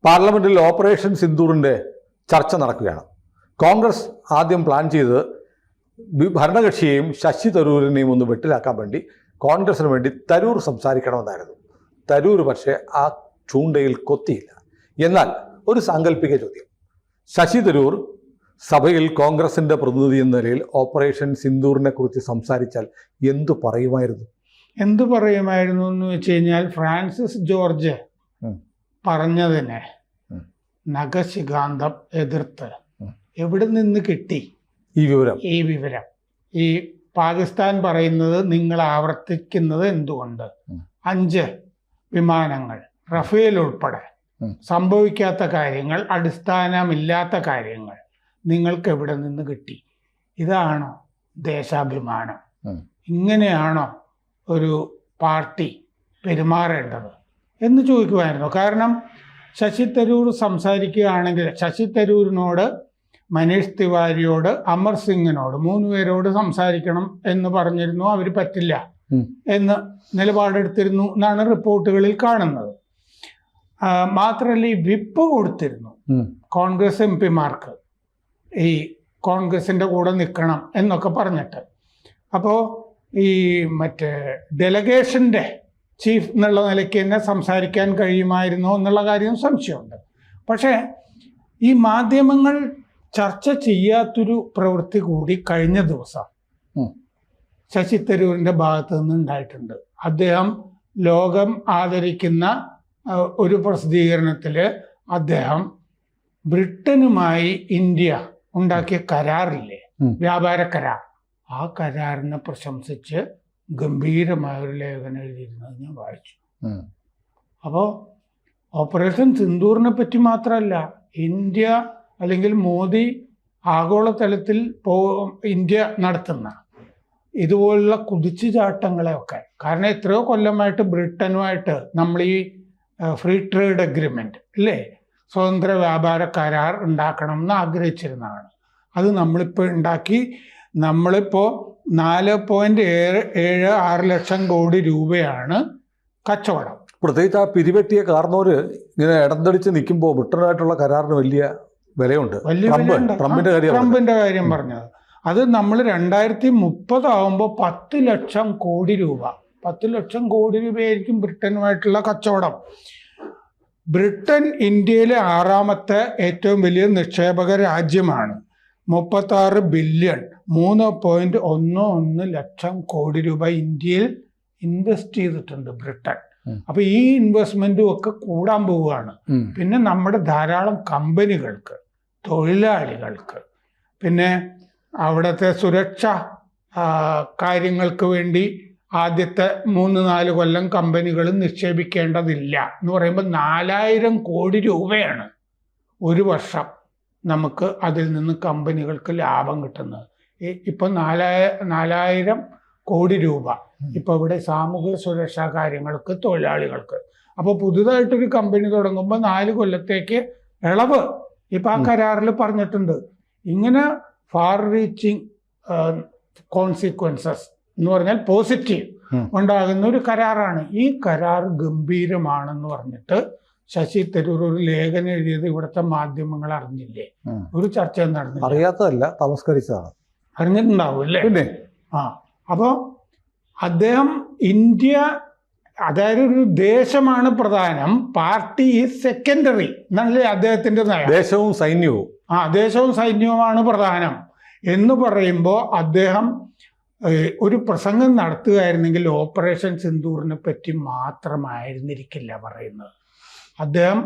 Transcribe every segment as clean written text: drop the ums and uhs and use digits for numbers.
പാർലമെന്റിൽ ഓപ്പറേഷൻ സിന്ദൂറിൻ്റെ ചർച്ച നടക്കുകയാണ്. കോൺഗ്രസ് ആദ്യം പ്ലാൻ ചെയ്തത് ഭരണകക്ഷിയെയും ശശി തരൂരിനെയും ഒന്ന് വെട്ടിലാക്കാൻ വേണ്ടി കോൺഗ്രസിന് വേണ്ടി തരൂർ സംസാരിക്കണമെന്നായിരുന്നു. തരൂർ പക്ഷേ ആ ചൂണ്ടയിൽ കൊത്തിയില്ല. എന്നാൽ ഒരു സാങ്കല്പിക ചോദ്യം, ശശി തരൂർ സഭയിൽ കോൺഗ്രസിൻ്റെ പ്രതിനിധി എന്ന നിലയിൽ ഓപ്പറേഷൻ സിന്ദൂറിനെ കുറിച്ച് സംസാരിച്ചാൽ എന്തു പറയുമായിരുന്നു? എന്ന് വെച്ച് കഴിഞ്ഞാൽ ഫ്രാൻസിസ് ജോർജ് പറഞ്ഞതിനെ നഖശിഖാന്തം എതിർത്ത് എവിടെ നിന്ന് കിട്ടി ഈ വിവരം? ഈ പാകിസ്ഥാൻ പറയുന്നത് നിങ്ങൾ ആവർത്തിക്കുന്നത് എന്തുകൊണ്ട്? 5 വിമാനങ്ങൾ, റഫേൽ ഉൾപ്പെടെ സംഭവിക്കാത്ത കാര്യങ്ങൾ, അടിസ്ഥാനമില്ലാത്ത കാര്യങ്ങൾ നിങ്ങൾക്ക് എവിടെ നിന്ന് കിട്ടി? ഇതാണോ ദേശാഭിമാനം? ഇങ്ങനെയാണോ ഒരു പാർട്ടി പെരുമാറേണ്ടത് എന്ന് ചോദിക്കുമായിരുന്നു. കാരണം ശശി തരൂർ സംസാരിക്കുകയാണെങ്കിൽ ശശി തരൂരിനോട്, മനീഷ് തിവാരിയോട്, അമർ സിംഗിനോട് 3 പേരോട് സംസാരിക്കണം എന്ന് പറഞ്ഞിരുന്നു. അവർ പറ്റില്ല എന്ന് നിലപാടെടുത്തിരുന്നു എന്നാണ് റിപ്പോർട്ടുകളിൽ കാണുന്നത്. മാത്രമല്ല ഈ വിപ്പ് കൊടുത്തിരുന്നു കോൺഗ്രസ് എം പിമാർക്ക്, ഈ കോൺഗ്രസിൻ്റെ കൂടെ നിൽക്കണം എന്നൊക്കെ പറഞ്ഞിട്ട്. അപ്പോൾ ഈ മറ്റേ ഡെലഗേഷൻ്റെ ചീഫ് എന്നുള്ള നിലയ്ക്ക് തന്നെ സംസാരിക്കാൻ കഴിയുമായിരുന്നോ എന്നുള്ള കാര്യം സംശയമുണ്ട്. പക്ഷേ ഈ മാധ്യമങ്ങൾ ചർച്ച ചെയ്യാത്തൊരു പ്രവൃത്തി കൂടി കഴിഞ്ഞ ദിവസം ശശി തരൂരിൻ്റെ ഭാഗത്ത് നിന്ന് ഉണ്ടായിട്ടുണ്ട്. അദ്ദേഹം ലോകം ആദരിക്കുന്ന ഒരു പ്രസിദ്ധീകരണത്തിൽ അദ്ദേഹം ബ്രിട്ടനുമായി ഇന്ത്യ ഉണ്ടാക്കിയ കരാറില്ലേ, വ്യാപാര കരാർ, ആ കരാറിനെ പ്രശംസിച്ച് ഗംഭീരമായ ഒരു ലേഖനം എഴുതിയിരുന്നത് ഞാൻ വായിച്ചു. അപ്പോൾ ഓപ്പറേഷൻ സിന്ദൂറിനെ പറ്റി മാത്രമല്ല, ഇന്ത്യ അല്ലെങ്കിൽ മോദി ആഗോളതലത്തിൽ ഇന്ത്യ നടത്തുന്ന ഇതുപോലുള്ള കുതിച്ചുചാട്ടങ്ങളെയൊക്കെ, കാരണം എത്രയോ കൊല്ലമായിട്ട് ബ്രിട്ടനുമായിട്ട് നമ്മൾ ഈ ഫ്രീ ട്രേഡ് അഗ്രിമെന്റ് ഇല്ലേ, സ്വതന്ത്ര വ്യാപാര കരാർ ഉണ്ടാക്കണം എന്ന് ആഗ്രഹിച്ചിരുന്നതാണ്. അത് നമ്മളിപ്പോൾ ഉണ്ടാക്കി. നമ്മളിപ്പോൾ 4.76 ലക്ഷം കോടി രൂപയാണ് കച്ചവടം. പ്രത്യേകിച്ച് ആ പിരിവെട്ടിയ കാർന്നോര് ഇങ്ങനെ ഇടന്തടിച്ച് നിൽക്കുമ്പോൾ ബ്രിട്ടനുമായിട്ടുള്ള കരാറിന് വലിയ വിലയുണ്ട്. ട്രംപിന്റെ കാര്യം പറഞ്ഞത് അത് നമ്മൾ 2030 ആവുമ്പോൾ 10 ലക്ഷം കോടി രൂപ, 10 ലക്ഷം കോടി രൂപയായിരിക്കും ബ്രിട്ടനുമായിട്ടുള്ള കച്ചവടം. ബ്രിട്ടൻ ഇന്ത്യയിലെ 6ാമത്തെ ഏറ്റവും വലിയ നിക്ഷേപക രാജ്യമാണ്. 36 ബില്യൺ 3.11 ലക്ഷം കോടി രൂപ ഇന്ത്യയിൽ ഇൻവെസ്റ്റ് ചെയ്തിട്ടുണ്ട് ബ്രിട്ടൻ. അപ്പൊ ഈ ഇൻവെസ്റ്റ്മെന്റും ഒക്കെ കൂടാൻ പോവുകയാണ്. പിന്നെ നമ്മുടെ ധാരാളം കമ്പനികൾക്ക്, തൊഴിലാളികൾക്ക്, പിന്നെ അവിടുത്തെ സുരക്ഷാ കാര്യങ്ങൾക്ക് വേണ്ടി ആദ്യത്തെ 3-4 കൊല്ലം കമ്പനികൾ നിക്ഷേപിക്കേണ്ടതില്ല എന്ന് പറയുമ്പോൾ 4000 കോടി രൂപയാണ് ഒരു വർഷം നമുക്ക് അതിൽ നിന്ന് കമ്പനികൾക്ക് ലാഭം കിട്ടുന്നത്. ഇപ്പം 4000 കോടി രൂപ ഇപ്പോൾ ഇവിടെ സാമൂഹിക സുരക്ഷാ കാര്യങ്ങൾക്ക്, തൊഴിലാളികൾക്ക്. അപ്പോൾ പുതുതായിട്ടൊരു കമ്പനി തുടങ്ങുമ്പോൾ 4 കൊല്ലത്തേക്ക് ഇളവ് ഇപ്പം ആ കരാറിൽ പറഞ്ഞിട്ടുണ്ട്. ഇങ്ങനെ ഫാർ റീച്ചിങ് കോൺസിക്വൻസസ് എന്ന് പറഞ്ഞാൽ പോസിറ്റീവ് ഉണ്ടാകുന്ന ഒരു കരാറാണ്. ഈ കരാർ ഗംഭീരമാണെന്ന് പറഞ്ഞിട്ട് ശശി തരൂർ ഒരു ലേഖനം എഴുതിയത് ഇവിടുത്തെ മാധ്യമങ്ങൾ അറിഞ്ഞില്ലേ? ഒരു ചർച്ച നടന്നില്ല. അറിയാത്തതല്ല, തമസ്കരിച്ചതാണ്. അറിഞ്ഞിട്ടുണ്ടാവും അല്ലേ? അപ്പോൾ അദ്ദേഹം ഇന്ത്യ, അതായത് ഒരു ദേശമാണ് പ്രധാനം, പാർട്ടി ഈസ് സെക്കൻഡറി എന്നല്ലേ അദ്ദേഹത്തിന്റെ നയം. ദേശവും സൈന്യവുമാണ് പ്രധാനം എന്ന് പറയുമ്പോൾ അദ്ദേഹം ഒരു പ്രസംഗം നടത്തുകയായിരുന്നെങ്കിൽ ഓപ്പറേഷൻ സിന്ദൂറിനെ പറ്റി മാത്രമായിരുന്നിരിക്കില്ല പറയുന്നത്. അദ്ദേഹം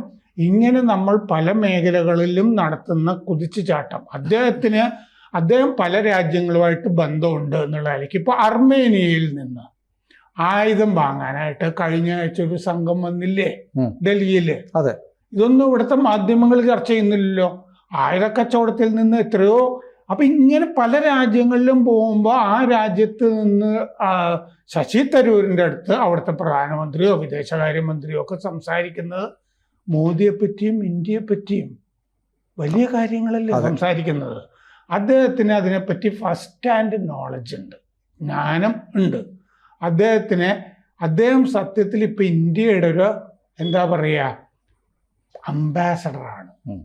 ഇങ്ങനെ നമ്മൾ പല മേഖലകളിലും നടത്തുന്ന കുതിച്ചുചാട്ടം, അദ്ദേഹം പല രാജ്യങ്ങളുമായിട്ട് ബന്ധമുണ്ട് എന്നുള്ള നിലയ്ക്ക് ഇപ്പോൾ അർമേനിയയിൽ നിന്ന് ആയുധം വാങ്ങാനായിട്ട് കഴിഞ്ഞ ആഴ്ച ഒരു സംഘം വന്നില്ലേ ഡൽഹിയിൽ? അതെ. ഇതൊന്നും ഇവിടുത്തെ മാധ്യമങ്ങൾ ചർച്ച ചെയ്യുന്നില്ലല്ലോ. ആയുധക്കച്ചവടത്തിൽ നിന്ന് എത്രയോ. അപ്പൊ ഇങ്ങനെ പല രാജ്യങ്ങളിലും പോകുമ്പോൾ ആ രാജ്യത്ത് നിന്ന് ശശി തരൂരിൻ്റെ അടുത്ത് അവിടുത്തെ പ്രധാനമന്ത്രിയോ വിദേശകാര്യമന്ത്രിയോ ഒക്കെ സംസാരിക്കുന്നത് മോദിയെ പറ്റിയും ഇന്ത്യയെ പറ്റിയും വലിയ കാര്യങ്ങളല്ലേ സംസാരിക്കുന്നത്. അദ്ദേഹത്തിന് അതിനെപ്പറ്റി ഫസ്റ്റ് ഹാൻഡ് നോളജ് ഉണ്ട്, ജ്ഞാനം ഉണ്ട്. അദ്ദേഹം സത്യത്തിൽ ഇപ്പം ഇന്ത്യയുടെ ഒരു എന്താ പറയുക അംബാസഡറാണ്, ഉം.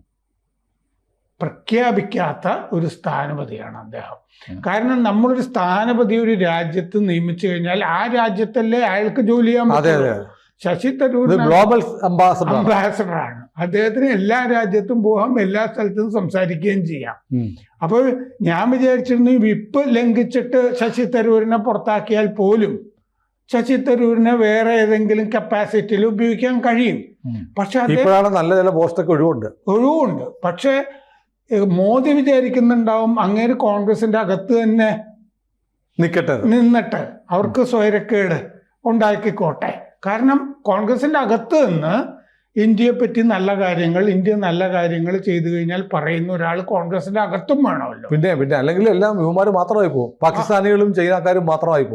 പ്രഖ്യാപിക്കാത്ത ഒരു സ്ഥാനപതിയാണ് അദ്ദേഹം. കാരണം നമ്മളൊരു സ്ഥാനപതി ഒരു രാജ്യത്ത് നിയമിച്ചു കഴിഞ്ഞാൽ ആ രാജ്യത്തല്ലേ അയാൾക്ക് ജോലി ചെയ്യാൻ അതെ പറ്റുള്ളൂ. അതെ ശശി തരൂർ ഗ്ലോബൽ അംബാസഡർ. അംബാസഡറാണ്. അദ്ദേഹത്തിന് എല്ലാ രാജ്യത്തും പോകാം, എല്ലാ സ്ഥലത്തും സംസാരിക്കുകയും ചെയ്യാം. അപ്പോൾ ഞാൻ വിചാരിച്ചിരുന്നു ഈ വിപ്പ് ലംഘിച്ചിട്ട് ശശി തരൂരിനെ പുറത്താക്കിയാൽ പോലും ശശി തരൂരിനെ വേറെ ഏതെങ്കിലും കപ്പാസിറ്റിയിൽ ഉപയോഗിക്കാൻ കഴിയും. പക്ഷെ ഇപ്പോഴാണ് നല്ല ചില പോസ്റ്റൊക്കെ ഒഴിവുണ്ട്. പക്ഷേ മോദി വിചാരിക്കുന്നുണ്ടാവും അങ്ങേര് കോൺഗ്രസിന്റെ അകത്ത് തന്നെ നിന്നിട്ട് അവർക്ക് സ്വൈരക്കേട് ഉണ്ടാക്കിക്കോട്ടെ. കാരണം കോൺഗ്രസിന്റെ അകത്ത് നിന്ന് ഇന്ത്യയെ പറ്റി നല്ല കാര്യങ്ങൾ, ഇന്ത്യ നല്ല കാര്യങ്ങൾ ചെയ്തു കഴിഞ്ഞാൽ പറയുന്ന ഒരാൾ കോൺഗ്രസിന്റെ അകത്തും വേണമല്ലോ. പിന്നെ അല്ലെങ്കിൽ എല്ലാം യുവമാർ മാത്രമായി പോകും, പാകിസ്ഥാനികളും ചൈനക്കാരും മാത്രമായി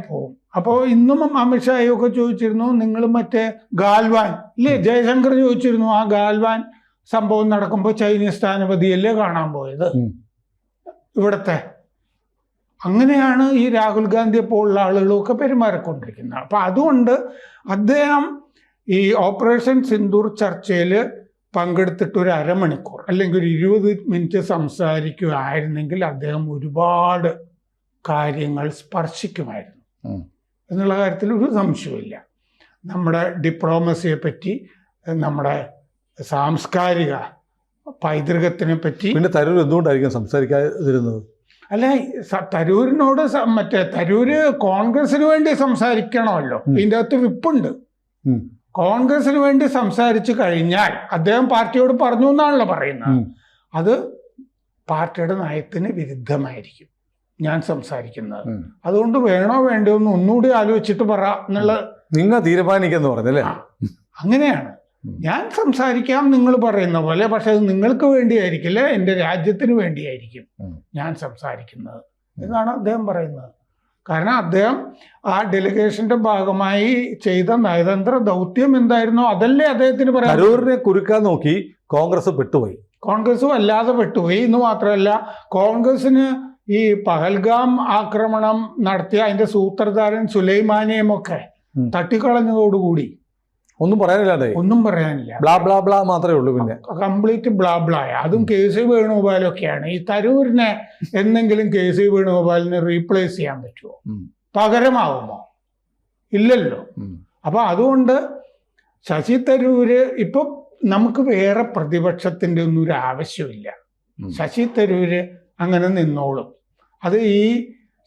പോകും. അപ്പോൾ ഇന്നും അമിത്ഷായൊക്കെ ചോദിച്ചിരുന്നു, നിങ്ങൾ മറ്റേ ഗാൽവാൻ ഇല്ലേ, ജയശങ്കർ ചോദിച്ചിരുന്നു, ആ ഗാൽവാൻ സംഭവം നടക്കുമ്പോൾ ചൈനീസ് സ്ഥാനപതിയല്ലേ കാണാൻ പോയത് ഇവിടത്തെ. അങ്ങനെയാണ് ഈ രാഹുൽ ഗാന്ധിയെ പോലുള്ള ആളുകളൊക്കെ പെരുമാറിക്കൊണ്ടിരിക്കുന്നത്. അപ്പം അതുകൊണ്ട് അദ്ദേഹം ഈ ഓപ്പറേഷൻ സിന്ദൂർ ചർച്ചയിൽ പങ്കെടുത്തിട്ട് ഒരു അരമണിക്കൂർ അല്ലെങ്കിൽ ഒരു 20 മിനിറ്റ് സംസാരിക്കുകയായിരുന്നെങ്കിൽ അദ്ദേഹം ഒരുപാട് കാര്യങ്ങൾ സ്പർശിക്കുമായിരുന്നു എന്നുള്ള കാര്യത്തിൽ ഒരു സംശയമില്ല. നമ്മുടെ ഡിപ്ലോമസിയെ പറ്റി, നമ്മുടെ സാംസ്കാരിക പൈതൃകത്തിനെ പറ്റി. പിന്നെ തരൂർ എന്തുകൊണ്ടായിരിക്കും സംസാരിക്കാതിരുന്നത്? അല്ല, തരൂരിനോട് തരൂര് കോൺഗ്രസിന് വേണ്ടി സംസാരിക്കണമല്ലോ. ഇതിൻ്റെ അകത്ത് വിപ്പുണ്ട്. കോൺഗ്രസിന് വേണ്ടി സംസാരിച്ചു കഴിഞ്ഞാൽ അദ്ദേഹം പാർട്ടിയോട് പറഞ്ഞു എന്നാണല്ലോ പറയുന്നത്. അത് പാർട്ടിയുടെ നയത്തിന് വിരുദ്ധമായിരിക്കും ഞാൻ സംസാരിക്കുന്നത്. അതുകൊണ്ട് വേണോ വേണ്ടോ എന്ന് ഒന്നുകൂടി ആലോചിച്ചിട്ട് പറ എന്നുള്ള നിങ്ങൾ തീരുമാനിക്കുന്നു പറഞ്ഞല്ലേ. അങ്ങനെയാണ് ഞാൻ സംസാരിക്കാം നിങ്ങൾ പറയുന്ന പോലെ. പക്ഷെ അത് നിങ്ങൾക്ക് വേണ്ടിയായിരിക്കില്ല, എൻ്റെ രാജ്യത്തിന് വേണ്ടിയായിരിക്കും ഞാൻ സംസാരിക്കുന്നത് എന്നാണ് അദ്ദേഹം പറയുന്നത്. കാരണം അദ്ദേഹം ആ ഡെലിഗേഷന്റെ ഭാഗമായി ചെയ്ത നയതന്ത്ര ദൗത്യം എന്തായിരുന്നോ അതല്ലേ അദ്ദേഹത്തിന് പറയാം. തരൂരിനെ കുരുക്കാൻ നോക്കി കോൺഗ്രസ് പെട്ടുപോയി. കോൺഗ്രസ് വല്ലാതെ പെട്ടുപോയി എന്ന് മാത്രമല്ല, കോൺഗ്രസിന് ഈ പഹൽഗാം ആക്രമണം നടത്തിയ അതിന്റെ സൂത്രധാരൻ സുലൈമാനിയും ഒക്കെ തട്ടിക്കളഞ്ഞതോടുകൂടി ഒന്നും പറയാനില്ല. ബ്ലാ ബ്ലാ ബ്ലാ മാത്രമേ ഉള്ളൂ. പിന്നെ കംപ്ലീറ്റ് ബ്ലാ ബ്ലായ. അതും KC വേണുഗോപാലൊക്കെയാണ്. ഈ തരൂരിനെ എന്തെങ്കിലും KC വേണുഗോപാലിനെ റീപ്ലേസ് ചെയ്യാൻ പറ്റുമോ? പകരമാവുമോ? ഇല്ലല്ലോ. അപ്പൊ അതുകൊണ്ട് ശശി തരൂര് ഇപ്പൊ നമുക്ക് വേറെ പ്രതിപക്ഷത്തിന്റെ ഒന്നും ഒരു ആവശ്യമില്ല. ശശി തരൂര് അങ്ങനെ നിന്നോളും. അത് ഈ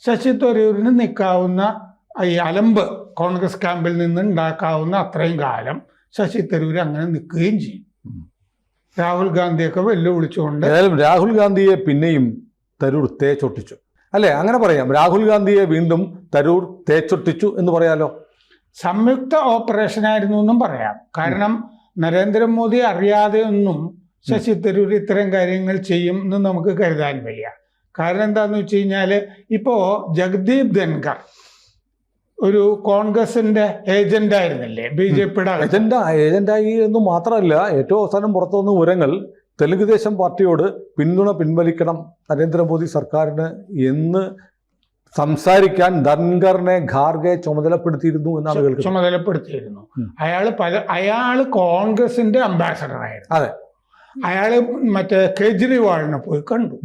ശശി തരൂരിന് നിൽക്കാവുന്ന ഈ അലമ്പ് കോൺഗ്രസ് ക്യാമ്പിൽ നിന്ന് ഉണ്ടാക്കാവുന്ന അത്രയും കാലം ശശി തരൂര് അങ്ങനെ നിൽക്കുകയും ചെയ്യും. രാഹുൽ ഗാന്ധിയൊക്കെ വെല്ലുവിളിച്ചുകൊണ്ട്. ഏതായാലും രാഹുൽ ഗാന്ധിയെ പിന്നെയും തരൂർ തേച്ചൊട്ടിച്ചു അല്ലേ? അങ്ങനെ പറയാം. രാഹുൽ ഗാന്ധിയെ വീണ്ടും തരൂർ തേച്ചൊട്ടിച്ചു എന്ന് പറയാലോ. സംയുക്ത ഓപ്പറേഷൻ ആയിരുന്നു എന്നും പറയാം. കാരണം നരേന്ദ്രമോദി അറിയാതെ ഒന്നും ശശി തരൂർ ഇത്തരം കാര്യങ്ങൾ ചെയ്യും എന്ന് നമുക്ക് കരുതാൻ വയ്യ. കാരണം എന്താന്ന് വെച്ച് കഴിഞ്ഞാൽ ഇപ്പോ ജഗദീപ് ധൻഖർ ഒരു കോൺഗ്രസിന്റെ ഏജന്റ് ആയിരുന്നില്ലേ, BJPയുടെ ഏജന്റായി എന്ന് മാത്രമല്ല, ഏറ്റവും അവസാനം പുറത്തു വന്ന വിവരങ്ങൾ തെലുങ്ക് ദേശം പാർട്ടിയോട് പിന്തുണ പിൻവലിക്കണം നരേന്ദ്രമോദി സർക്കാരിന് എന്ന് സംസാരിക്കാൻ ധൻഖറിനെ ഖാർഗെ ചുമതലപ്പെടുത്തിയിരുന്നു എന്നാണ് കേൾക്കുന്നത്. ചുമതലപ്പെടുത്തിയിരുന്നു. അയാള് കോൺഗ്രസിന്റെ അംബാസഡർ ആയിരുന്നു. അതെ, അയാള് മറ്റേ കേജ്രിവാളിനെ പോയി കണ്ടു.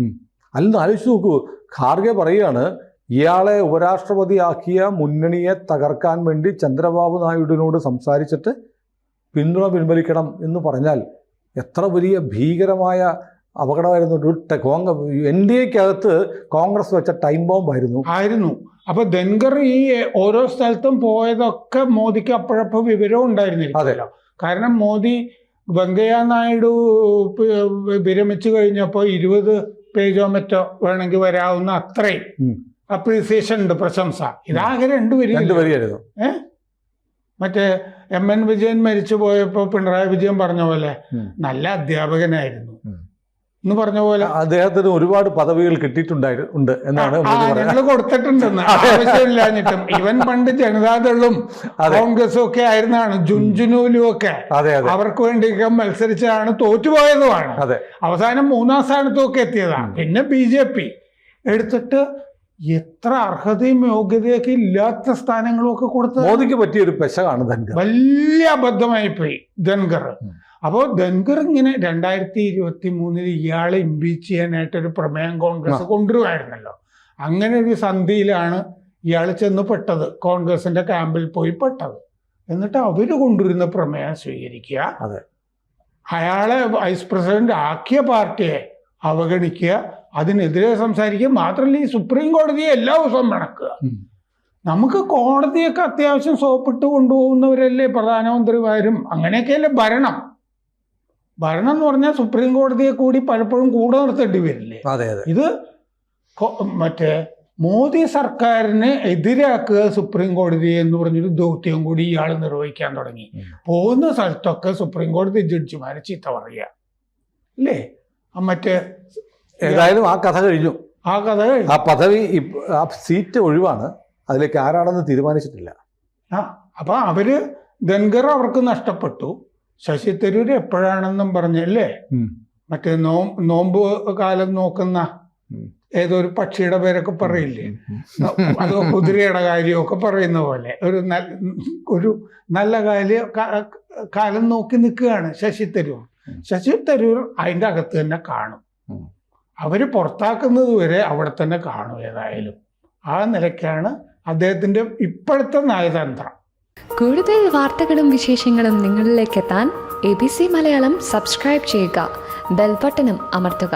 അല്ലെന്ന് ആലോചിച്ച് നോക്കൂ. ഖാർഗെ പറയുകയാണ്, ഇയാളെ ഉപരാഷ്ട്രപതിയാക്കിയ മുന്നണിയെ തകർക്കാൻ വേണ്ടി ചന്ദ്രബാബു നായിഡുവിനോട് സംസാരിച്ചിട്ട് പിന്തുണ പിൻവലിക്കണം എന്ന് പറഞ്ഞാൽ എത്ര വലിയ ഭീകരമായ അപകടമായിരുന്നു. NDAക്കകത്ത് കോൺഗ്രസ് വെച്ച ടൈം ബോംബായിരുന്നു. അപ്പൊ ധൻഖർ ഈ ഓരോ സ്ഥലത്തും പോയതൊക്കെ മോദിക്ക് അപ്പോഴപ്പോൾ വിവരം ഉണ്ടായിരുന്നില്ല. കാരണം മോദി വെങ്കയ്യ നായിഡു വിരമിച്ചു കഴിഞ്ഞപ്പോൾ 20 പേജോ മറ്റോ വേണമെങ്കിൽ വരാവുന്ന അത്രയും അപ്രീസിയേഷൻ ഉണ്ട്, പ്രശംസ. ഇതാകെ 2 വരിയായിരുന്നു. മറ്റേ MN വിജയൻ മരിച്ചു പോയപ്പോൾ പിണറായി വിജയൻ പറഞ്ഞ പോലെ നല്ല അധ്യാപകനായിരുന്നു എന്ന് പറഞ്ഞ പോലെ അദ്ദേഹത്തിന് ഒരുപാട് പദവികൾ കിട്ടിയിട്ടുണ്ട് എന്നാണ് ഞങ്ങൾ കൊടുത്തിട്ടുണ്ടെന്ന്. ആവശ്യമില്ലാഞ്ഞിട്ടും ഇവൻ പണ്ട് ജനതാദളും കോൺഗ്രസും ഒക്കെ ആയിരുന്നാണ്, ജുൻജുനൂലും ഒക്കെ അവർക്ക് വേണ്ടിയൊക്കെ മത്സരിച്ചാണ് തോറ്റുപോയതുമാണ്. അവസാനം 3ാം സ്ഥാനത്തൊക്കെ എത്തിയതാണ്. പിന്നെ BJP എടുത്തിട്ട് എത്ര അർഹതയും യോഗ്യതയൊക്കെ ഇല്ലാത്ത സ്ഥാനങ്ങളും ഒക്കെ കൊടുത്ത് മോദിക്ക് പറ്റിയൊരു പെശകാണ് ധൻഖർ. വലിയ അബദ്ധമായി പോയി ധൻഖർ. അപ്പോൾ ധൻഖർ ഇങ്ങനെ 2023 ഇയാളെ ഇംപീച്ച് ചെയ്യാനായിട്ടൊരു പ്രമേയം കോൺഗ്രസ് കൊണ്ടുവരുമായിരുന്നല്ലോ. അങ്ങനെ ഒരു സന്ധിയിലാണ് ഇയാൾ ചെന്ന് പെട്ടത്, കോൺഗ്രസിന്റെ ക്യാമ്പിൽ പോയി പെട്ടത്. എന്നിട്ട് അവര് കൊണ്ടുവരുന്ന പ്രമേയം സ്വീകരിക്കുക, അതെ, അയാളെ വൈസ് പ്രസിഡന്റ് ആക്കിയ പാർട്ടിയെ അവഗണിക്കുക, അതിനെതിരെ സംസാരിക്കുക. മാത്രമല്ല ഈ സുപ്രീം കോടതിയെ എല്ലാ ദിവസവും മണക്കുക. നമുക്ക് കോടതിയൊക്കെ അത്യാവശ്യം സോപ്പിട്ട് കൊണ്ടുപോകുന്നവരല്ലേ പ്രധാനമന്ത്രിമാരും, അങ്ങനെയൊക്കെയല്ലേ ഭരണം. ഭരണം എന്ന് പറഞ്ഞാൽ സുപ്രീം കോടതിയെ കൂടി പലപ്പോഴും കൂടെ നിർത്തേണ്ടി വരില്ലേ. ഇത് മറ്റേ മോദി സർക്കാരിനെ എതിരാക്കുക സുപ്രീം കോടതിയെ എന്ന് പറഞ്ഞൊരു ദൗത്യം കൂടി ഇയാൾ നിർവഹിക്കാൻ തുടങ്ങി. പോകുന്ന സ്ഥലത്തൊക്കെ സുപ്രീം കോടതി ജഡ്ജിമാരെ ചീത്ത പറയുക അല്ലേ. മറ്റേ ഏതായാലും ആ കഥ കഴിഞ്ഞു. ആ പദവി, ആ സീറ്റ് ഒഴിവാണ്, അതിലേക്ക് ആരാണെന്ന് തീരുമാനിച്ചിട്ടില്ല. അപ്പൊ അവര് ധൻഖർ അവർക്ക് നഷ്ടപ്പെട്ടു. ശശി തരൂർ എപ്പോഴാണെന്നും പറഞ്ഞല്ലേ, മറ്റേ നോമ്പ് കാലം നോക്കുന്ന ഏതോ ഒരു പക്ഷിയുടെ പേരൊക്കെ പറയില്ലേ, അതോ കുതിരയുടെ കാര്യമൊക്കെ പറയുന്ന പോലെ ഒരു നല്ല കാലം നോക്കി നിൽക്കുകയാണ് ശശി തരൂർ. ശശി തരൂർ അതിൻ്റെ അകത്ത് തന്നെ കാണും. അവര് പുറത്താക്കുന്നത് വരെ അവിടെ തന്നെ കാണും. ഏതായാലും ആ നിലയ്ക്കാണ് അദ്ദേഹത്തിന്റെ ഇപ്പോഴത്തെ നയതന്ത്രം. കൂടുതൽ വാർത്തകളും വിശേഷങ്ങളും നിങ്ങളിലേക്ക് എത്താൻ ABC മലയാളം സബ്സ്ക്രൈബ് ചെയ്യുക, ബെൽ ബട്ടണും അമർത്തുക.